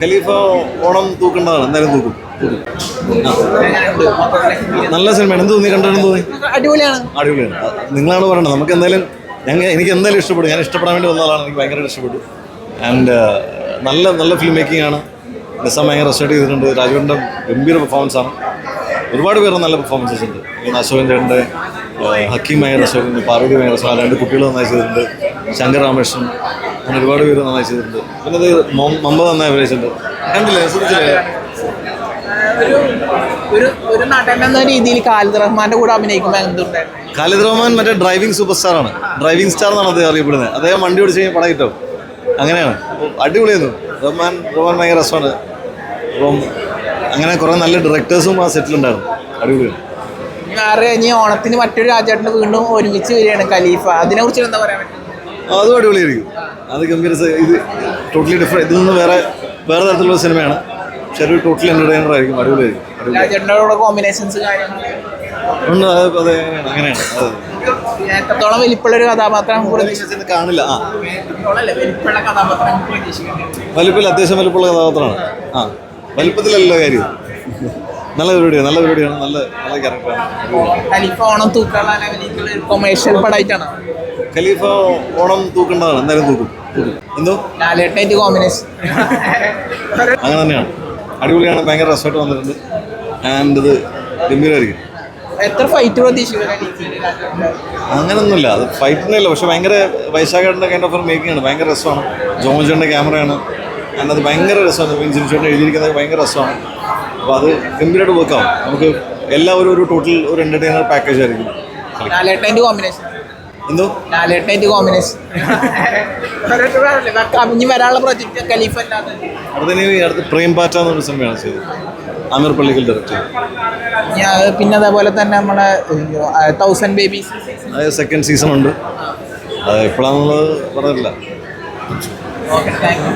ഖലീഫ ഓണം തൂക്കേണ്ടതാണ്, എന്തായാലും തൂക്കും. നല്ല സിനിമയാണ്. എന്ത് തോന്നി, കണ്ടെന്ന് തോന്നി? അടിപൊളിയാണ്. നിങ്ങളാണ് പറയണത്. നമുക്ക് എന്തായാലും എനിക്ക് എന്തായാലും ഇഷ്ടപ്പെടും. ഞാൻ ഇഷ്ടപ്പെടാൻ വേണ്ടി വന്ന ആളാണ്. എനിക്ക് ഭയങ്കരമായിട്ട് ഇഷ്ടപ്പെട്ടു. ആൻഡ് നല്ല നല്ല ഫിലിം മേക്കിംഗ് ആണ്. നിസ്സാം ഭയങ്കര റെസ്റ്റേറ്റ് ചെയ്തിട്ടുണ്ട്. രാജുവിൻ്റെ ഗംഭീര പെർഫോമൻസ് ആണ്. ഒരുപാട് പേരുടെ നല്ല പെർഫോമൻസസ് ഉണ്ട്. അശോകൻ ചേട്ടൻ്റെ, ഹക്കീം ഭയങ്കര രസമുണ്ട്, പാർവതി ഭയങ്കര രസമാണ്. രണ്ട് കുട്ടികൾ നന്നായി ചെയ്തിട്ടുണ്ട്. ശങ്കർ രാമകൃഷ്ണൻ, അങ്ങനെ ഒരുപാട് പേര് നന്നായി ചെയ്തിട്ടുണ്ട്. പിന്നെ അത് മമ്പ നന്നായി അഭിനയിച്ചിട്ടുണ്ട്. കണ്ടില്ലേ, ശ്രദ്ധിച്ചില്ലേ? ഒരു നടൻ എന്ന രീതിയിൽ ഖാലിദ് റഹ്മാന്റെ കൂടെ അഭിനയിക്കുമ്പോൾ എന്തുണ്ടായിരുന്നു? ഖാലിദ് റഹ്മാൻ മറ്റേ ഡ്രൈവിംഗ് സൂപ്പർ സ്റ്റാർ ആണ്. ഡ്രൈവിംഗ് സ്റ്റാർ എന്നാണ് അദ്ദേഹം അറിയപ്പെടുന്നത്. അദ്ദേഹം വണ്ടി ഓടിച്ച് കഴിഞ്ഞാൽ പടം കിട്ടും. അങ്ങനെയാണ്. അടിപൊളിയായിരുന്നു. റഹ്മാൻ ഭയങ്കര രസമാണ്. അപ്പം അങ്ങനെ കുറേ നല്ല ഡയറക്ടേഴ്സും ആ സെറ്റിലുണ്ടായിരുന്നു. അടിപൊളിയാണ്. ഇനി ഓണത്തിന് മറ്റൊരു രാജേട്ടന് വീണ്ടും ഒരുമിച്ച് വരികയാണ് ഖലീഫ. അതിനെ കുറിച്ച് എന്താ പറയാൻ പറ്റും? അതും അടിപൊളിയായിരിക്കും. അത് ഗംഭീര. ഇത് ടോട്ടലി ഡിഫറെൻറ്റ്. ഇതിൽ നിന്ന് വേറെ തരത്തിലുള്ള സിനിമയാണ്. പക്ഷെ ഒരു ടോട്ടലി എൻ്റർടൈനർ ആയിരിക്കും. അടിപൊളിയായിരിക്കും. രാജേട്ടനോട് കോമ്പിനേഷൻസ് ഉണ്ട്. അതെ, അങ്ങനെയാണ്. എത്രത്തോളം വലിപ്പമുള്ളൊരു കഥാപാത്രം കാണില്ല. വലിപ്പമില്ല, അത്യാവശ്യം വലിപ്പമുള്ള കഥാപാത്രമാണ്. വലിപ്പത്തിലല്ല കാര്യം. നല്ല പരിപാടിയാണ്. നല്ല ക്യാരക്ടറാണ്. ഖലീഫ ഓണം തൂക്കാനുള്ള കൊമേഴ്ഷ്യൽ പടമായിട്ടാണ്. ഖലീഫ ഓണം തൂക്കേണ്ടതാണ്, എന്തായാലും തൂക്കും. എന്തോ ലാലേട്ടനായിട്ട് കോമ്പിനേഷൻ അങ്ങനെ തന്നെയാണ്. അടിപൊളിയാണ്. ഭയങ്കര രസമായിട്ട് വന്നിട്ടുണ്ട്. ആൻഡ് ഇത് ഗംഭീരമായിരിക്കും. എത്ര ഫൈറ്റ് പ്രതീക്ഷിക്കുന്നത്? അങ്ങനൊന്നുമില്ല, അത് ഫൈറ്റിനല്ല. പക്ഷെ ഭയങ്കര വൈശാഖേട്ടൻ്റെ കൈൻഡ് ഓഫ് മേക്കിംഗ് ആണ്. ഭയങ്കര രസമാണ്. ജോമോജോൻ്റെ ക്യാമറയാണ്. ആൻഡ് അത് ഭയങ്കര രസമാണ്. ജിൻഷോൻ്റെ എഴുതിയിരിക്കുന്നത് ഭയങ്കര രസമാണ്. അപ്പോൾ അത് ഗംഭീരമായിട്ട് വർക്കാവും. നമുക്ക് എല്ലാവരും ഒരു ടോട്ടൽ ഒരു എൻ്റർടൈനർ പാക്കേജ് ആയിരിക്കും. ലാലേട്ടനായിട്ട് കോമ്പിനേഷൻ എന്തോ ലാലേട്ടനായിട്ട് കോമ്പിനേഷൻ ഇനി വരാനുള്ള പ്രൊജക്ട് ഖലീഫ അല്ലാതെ അടുത്ത് പ്രേം പാറ്റ എന്നൊരു സിനിമയാണ് ചെയ്തത്. ആമിർ പള്ളിക്കൽ ഡയറക്ടർ. പിന്നെ അതേപോലെ തന്നെ നമ്മളെ 1000 ബേബീസ് അത് സെക്കൻഡ് സീസൺ ഉണ്ട്. അത് എപ്പോഴാണെന്നുള്ളത് പറഞ്ഞിട്ടില്ല. Okay, thank you.